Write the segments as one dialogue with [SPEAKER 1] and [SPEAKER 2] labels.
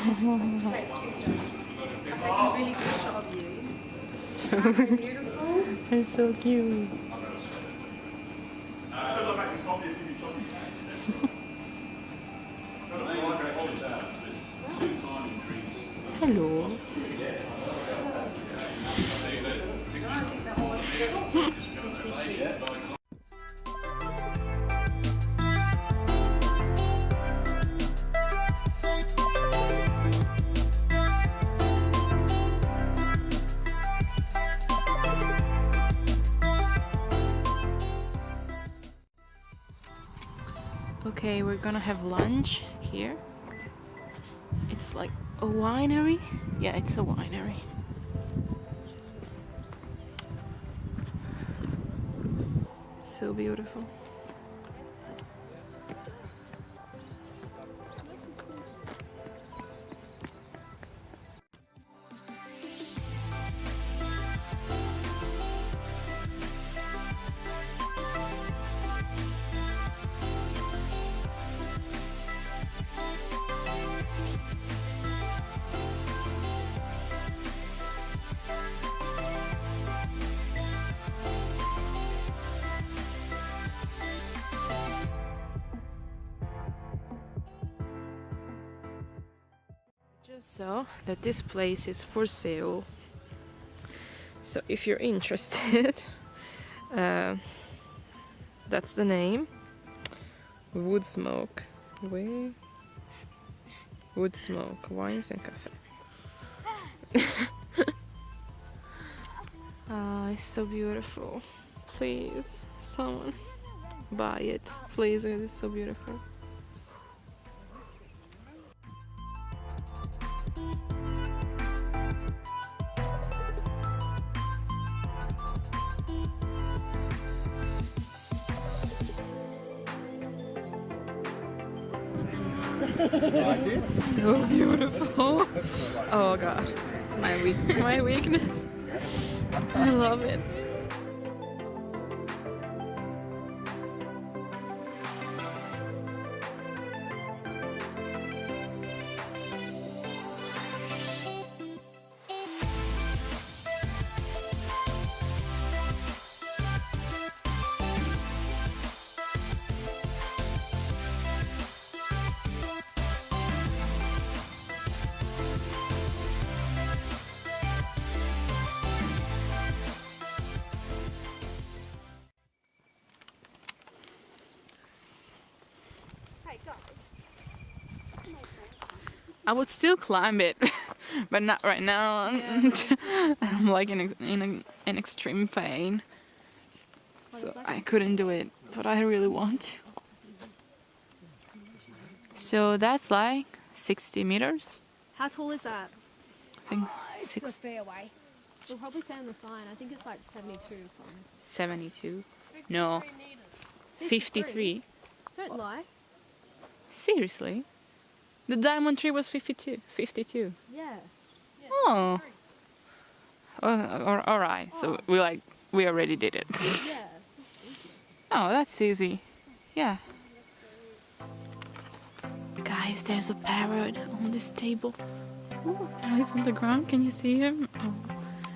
[SPEAKER 1] a really good shot of you. So beautiful.
[SPEAKER 2] They're so cute. Hello. Okay, we're gonna have lunch here. It's like a winery. Yeah, it's a winery. So beautiful. Just saw that this place is for sale. So if you're interested, that's the name. Woodsmoke. Woodsmoke, wines and cafe. It's so beautiful. Please, someone buy it. Please, it is so beautiful. So beautiful. Oh god, my weakness. I love it. I would still climb it, but not right now. Yeah. I'm like in extreme pain, so I couldn't do it, but I really want to. So that's like 60 meters.
[SPEAKER 3] How tall is that?
[SPEAKER 2] I think
[SPEAKER 1] It's a fair way.
[SPEAKER 3] We'll probably say on the sign. I think it's like 72 or something.
[SPEAKER 2] 72? No, 53.
[SPEAKER 3] Don't lie.
[SPEAKER 2] Seriously? The diamond tree was 52. 52.
[SPEAKER 3] Yeah.
[SPEAKER 2] Oh. All right. So we already did it.
[SPEAKER 3] Yeah.
[SPEAKER 2] Oh, that's easy. Yeah. Guys, there's a parrot on this table. Ooh, now he's on the ground. Can you see him? Oh,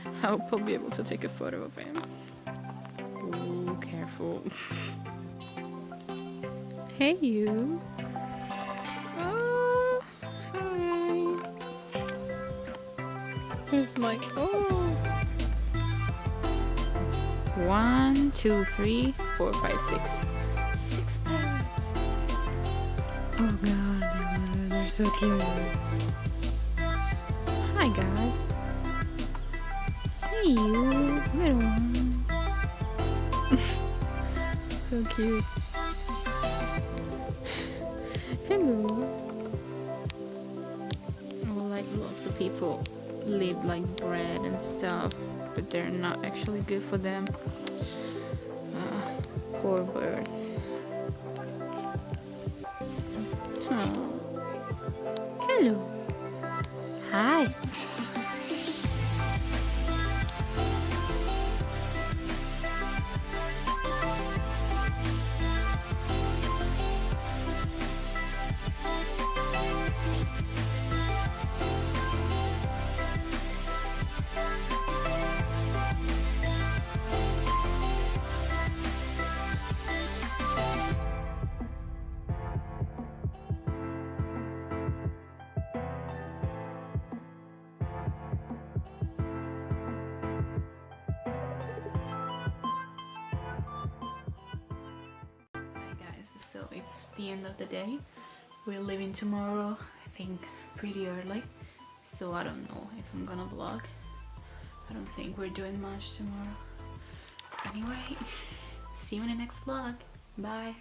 [SPEAKER 2] I hope I'll be able to take a photo of him. Ooh, careful. Hey, you. Oh, hi. There's like, oh. 1, 2, 3, 4, 5, 6. 6 parrots. Oh god, they're so cute. Hi guys. Hey you, little one. So cute. Hello. Well, like lots of people leave like bread and stuff, but they're not actually good for them. Poor birds. Oh. Hello. Hi. so it's the end of the day. We're leaving tomorrow, I think pretty early, so I don't know if I'm gonna vlog. I don't think we're doing much tomorrow. Anyway, see you in the next vlog. Bye.